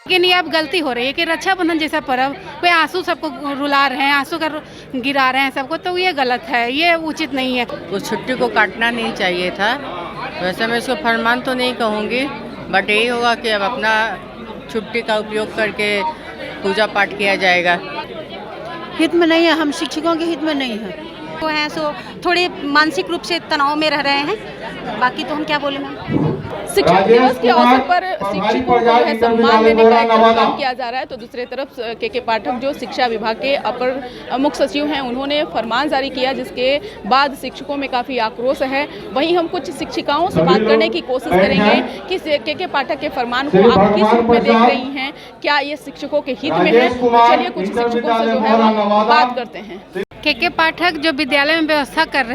लेकिन ये अब गलती हो रही है कि रक्षाबंधन जैसा पर्व वे आंसू सबको रुला रहे हैं, आंसू का गिरा रहे हैं सबको, तो ये गलत है, ये उचित नहीं है। उस छुट्टी को काटना नहीं चाहिए था। वैसे मैं इसको फरमान तो नहीं कहूँगी, बट यही होगा कि अब अपना छुट्टी का उपयोग करके पूजा पाठ किया जाएगा। हित में नहीं है, हम शिक्षकों के हित में नहीं है। तो हैं सो थोड़े मानसिक रूप से तनाव में रह रहे हैं, बाकी तो हम क्या बोले मैम। शिक्षक दिवस के अवसर पर शिक्षकों को जो है सम्मान देने का एक काम किया जा रहा है, तो दूसरी तरफ के पाठक जो शिक्षा विभाग के अपर मुख्य सचिव हैं, उन्होंने फरमान जारी किया, जिसके बाद शिक्षकों में काफ़ी आक्रोश है। वहीं हम कुछ शिक्षिकाओं से बात करने की कोशिश करेंगे कि के पाठक के फरमान को आप किस रूप में देख रही हैं, क्या ये शिक्षकों के हित में है। तो चलिए कुछ शिक्षकों से जो है वो बात करते हैं। के पाठक जो विद्यालय में व्यवस्था कर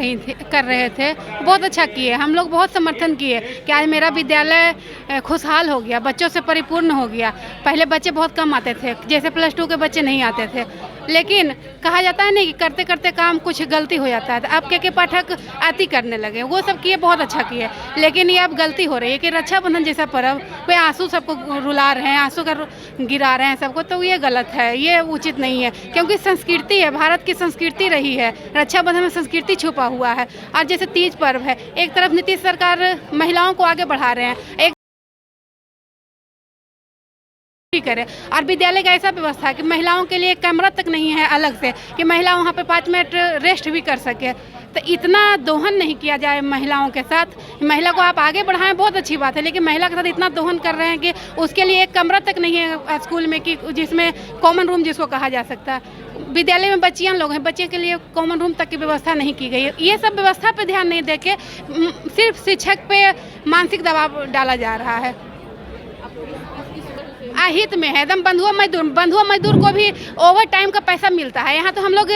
रहे थे बहुत अच्छा किए, हम लोग बहुत समर्थन किए कि आज मेरा विद्यालय खुशहाल हो गया, बच्चों से परिपूर्ण हो गया। पहले बच्चे बहुत कम आते थे, जैसे +2 के बच्चे नहीं आते थे, लेकिन कहा जाता है नहीं कि करते करते काम कुछ गलती हो जाता है। तो अब के पाठक अति करने लगे, वो सब किए, बहुत अच्छा किए, लेकिन ये अब गलती हो रही है कि रक्षाबंधन जैसा पर्व वे आंसू सबको रुला रहे हैं, आंसू का गिरा रहे हैं सबको, तो ये गलत है, ये उचित नहीं है। क्योंकि संस्कृति है, भारत की संस्कृति रही है, रक्षाबंधन में संस्कृति छुपा हुआ है। और जैसे तीज पर्व है, एक तरफ नीतीश सरकार महिलाओं को आगे बढ़ा रहे हैं, एक करे, और विद्यालय का ऐसा व्यवस्था है कि महिलाओं के लिए कमरा तक नहीं है अलग से कि महिला वहाँ पे 5 मिनट रेस्ट भी कर सके। तो इतना दोहन नहीं किया जाए महिलाओं के साथ। महिला को आप आगे बढ़ाएं, बहुत अच्छी बात है, लेकिन महिला के साथ इतना दोहन कर रहे हैं कि उसके लिए एक कमरा तक नहीं है स्कूल में कि जिसमें कॉमन रूम जिसको कहा जा सकता है। विद्यालय में बच्चियाँ लोग हैं, बच्चे के लिए कॉमन रूम तक की व्यवस्था नहीं की गई है। ये सब व्यवस्था पे ध्यान नहीं देके सिर्फ शिक्षक पे मानसिक दबाव डाला जा रहा है। अहित में है एकदम। बंधुआ मजदूर को भी ओवर टाइम का पैसा मिलता है, यहाँ तो हम लोग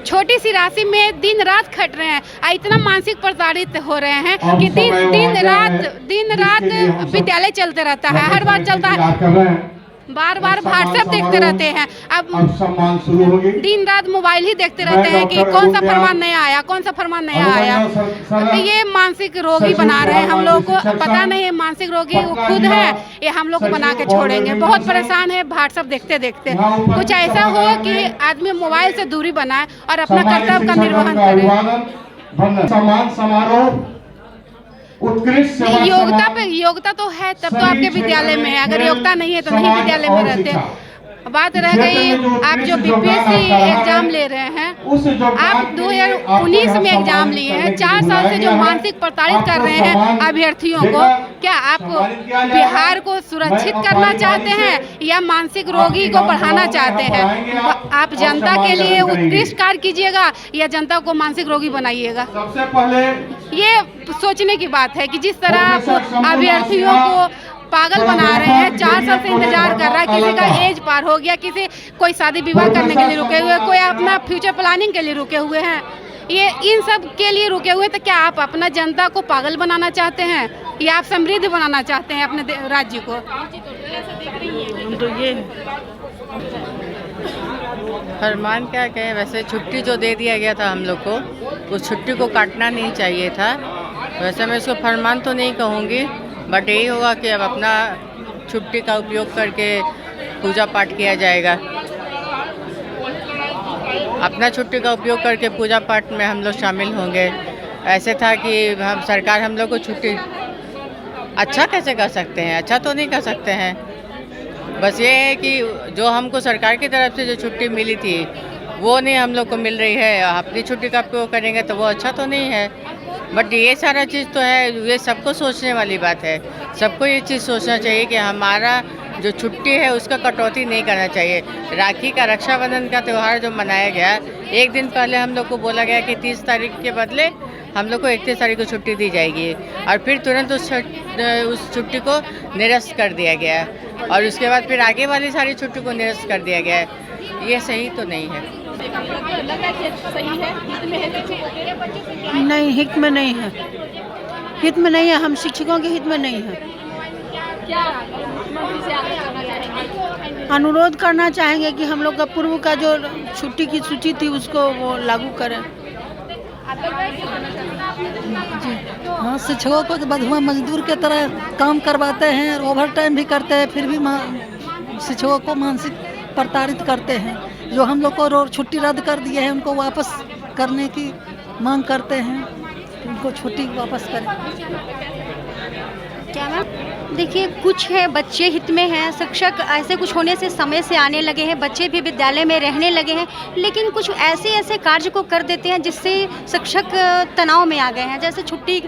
छोटी सी राशि में दिन रात खट रहे हैं, इतना मानसिक प्रताड़ित हो रहे हैं कि दिन रात विद्यालय चलते रहता है, हर बार चलता है, बार व्हाट्सएप देखते रहते हैं। अब दिन रात मोबाइल ही देखते रहते हैं कि कौन सा फरमान नया आया, कौन सा फरमान नया आया। तो ये मानसिक रोगी बना रहे हैं हम लोग को। पता नहीं मानसिक रोगी वो खुद है, ये हम लोग को बना के छोड़ेंगे। बहुत परेशान है व्हाट्सएप देखते देखते। कुछ ऐसा हो कि आदमी मोबाइल से दूरी बनाए और अपना कर्तव्य का निर्वहन करे। योग्यता तो है, तब तो आपके विद्यालय में है, अगर योग्यता नहीं है तो नहीं विद्यालय में रहते। बात रह गई, आप जो बीपीएससी एग्जाम ले रहे हैं, आप 2019 में एग्जाम लिए हैं, 4 साल से जो मानसिक प्रताड़ित कर रहे हैं अभ्यर्थियों को, क्या आप बिहार को सुरक्षित करना चाहते हैं या मानसिक रोगी को बढ़ाना चाहते हैं? आप जनता के लिए उत्कृष्ट कार्य कीजिएगा या जनता को मानसिक रोगी बनाइएगा? सबसे पहले ये सोचने की बात है कि जिस तरह आप अभ्यर्थियों को पागल बना रहे हैं, 4 साल से इंतजार कर रहा है, किसी का एज पार हो गया, कोई शादी विवाह करने के लिए रुके हुए, कोई अपना फ्यूचर प्लानिंग के लिए रुके हुए हैं, ये इन सब के लिए रुके हुए। तो क्या आप अपना जनता को पागल बनाना चाहते हैं या आप समृद्ध बनाना चाहते हैं अपने राज्य को? तो ये फरमान क्या कहें, वैसे छुट्टी जो दे दिया गया था हम लोग को, उस छुट्टी को काटना नहीं चाहिए था। वैसे मैं इसको फरमान तो नहीं कहूँगी, बट यही होगा कि अब अपना छुट्टी का उपयोग करके पूजा पाठ किया जाएगा। अपना छुट्टी का उपयोग करके पूजा पाठ में हम लोग शामिल होंगे। ऐसे था कि सरकार हम लोग को छुट्टी अच्छा कैसे कर सकते हैं, अच्छा तो नहीं कर सकते हैं। बस ये है कि जो हमको सरकार की तरफ से जो छुट्टी मिली थी वो नहीं हम लोग को मिल रही है, अपनी छुट्टी का उपयोग करेंगे तो वो अच्छा तो नहीं है। बट ये सारा चीज़ तो है, ये सबको सोचने वाली बात है। सबको ये चीज़ सोचना चाहिए कि हमारा जो छुट्टी है उसका कटौती नहीं करना चाहिए। राखी का, रक्षाबंधन का त्यौहार जो मनाया गया, एक दिन पहले हम लोग को बोला गया कि 30 तारीख के बदले हम लोग को 31 तारीख को छुट्टी दी जाएगी, और फिर तुरंत उस छुट्टी को निरस्त कर दिया गया, और उसके बाद फिर आगे वाली सारी छुट्टी को निरस्त कर दिया गया है। ये सही तो नहीं है। नहीं, हित में नहीं है, हित में नहीं है, हम शिक्षकों के हित में नहीं है। अनुरोध करना चाहेंगे कि हम लोग का पूर्व का जो छुट्टी की सूची थी उसको वो लागू करें। हाँ, शिक्षकों को बंधुआ मजदूर के तरह काम करवाते हैं, ओवर टाइम भी करते हैं, फिर भी शिक्षकों को मानसिक प्रताड़ित करते हैं। जो हम लोग को छुट्टी रद्द कर दिए हैं उनको वापस करने की मांग करते हैं, उनको छुट्टी वापस करें। क्या मैम? देखिए, कुछ है बच्चे हित में हैं, शिक्षक ऐसे कुछ होने से समय से आने लगे हैं, बच्चे भी विद्यालय में रहने लगे हैं, लेकिन कुछ ऐसे कार्य को कर देते हैं जिससे शिक्षक तनाव में आ गए हैं। जैसे छुट्टी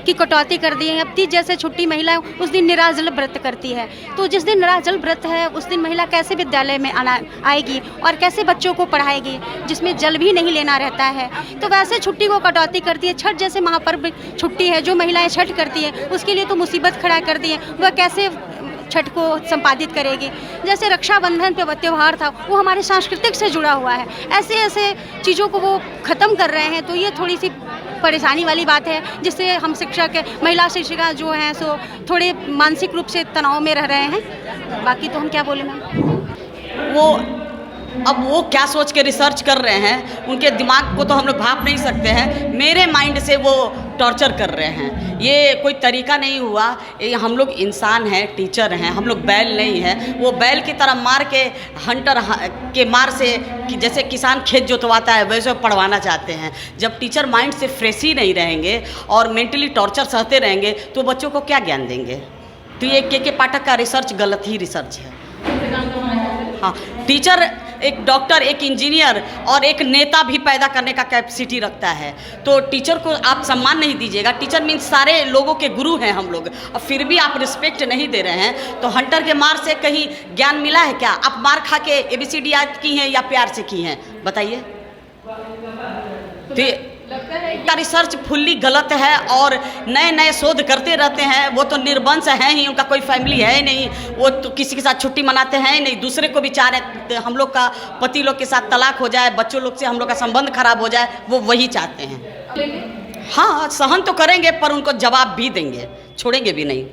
की कटौती कर दी है। अब 30 जैसे छुट्टी महिला उस दिन निराजल व्रत करती है, तो जिस दिन निराजल व्रत है उस दिन महिला कैसे विद्यालय में आएगी और कैसे बच्चों को पढ़ाएगी जिसमें जल भी नहीं लेना रहता है। तो वैसे छुट्टी को कटौती करती है। छठ जैसे महापर्व छुट्टी है, जो महिलाएं छठ करती है उसके लिए तो मुसीबत खड़ा कर दी है, वह कैसे छठ को संपादित करेगी। जैसे रक्षाबंधन पे त्यौहार था, वो हमारे सांस्कृतिक से जुड़ा हुआ है। ऐसे चीज़ों को वो ख़त्म कर रहे हैं, तो ये थोड़ी सी परेशानी वाली बात है, जिससे हम शिक्षक महिला शिक्षिका जो हैं सो थोड़े मानसिक रूप से तनाव में रह रहे हैं। बाकी तो हम क्या बोले मैम। वो क्या सोच के रिसर्च कर रहे हैं, उनके दिमाग को तो हम लोग भाप नहीं सकते हैं। मेरे माइंड से वो टॉर्चर कर रहे हैं, ये कोई तरीका नहीं हुआ। ये हम लोग इंसान हैं, टीचर हैं, हम लोग बैल नहीं हैं। वो बैल की तरह मार के हंटर के मार से कि जैसे किसान खेत जोतवाता है वैसे पढ़वाना चाहते हैं। जब टीचर माइंड से फ्रेश ही नहीं रहेंगे और मेंटली टॉर्चर सहते रहेंगे तो बच्चों को क्या ज्ञान देंगे। तो ये के पाठक का रिसर्च गलत ही रिसर्च है। हाँ, टीचर एक डॉक्टर, एक इंजीनियर और एक नेता भी पैदा करने का कैपेसिटी रखता है। तो टीचर को आप सम्मान नहीं दीजिएगा। टीचर मीन्स सारे लोगों के गुरु हैं हम लोग, और फिर भी आप रिस्पेक्ट नहीं दे रहे हैं। तो हंटर के मार से कहीं ज्ञान मिला है क्या? आप मार खा के ABCD याद की हैं या प्यार से की हैं, बताइए। का रिसर्च फुल्ली गलत है और नए शोध करते रहते हैं। वो तो निर्वंश हैं ही, उनका कोई फैमिली है ही नहीं। वो तो किसी के साथ छुट्टी मनाते हैं ही नहीं, दूसरे को भी चाह रहे हम लोग का पति लोग के साथ तलाक हो जाए, बच्चों लोग से हम लोग का संबंध खराब हो जाए, वो वही चाहते हैं। हाँ, सहन तो करेंगे पर उनको जवाब भी देंगे, छोड़ेंगे भी नहीं।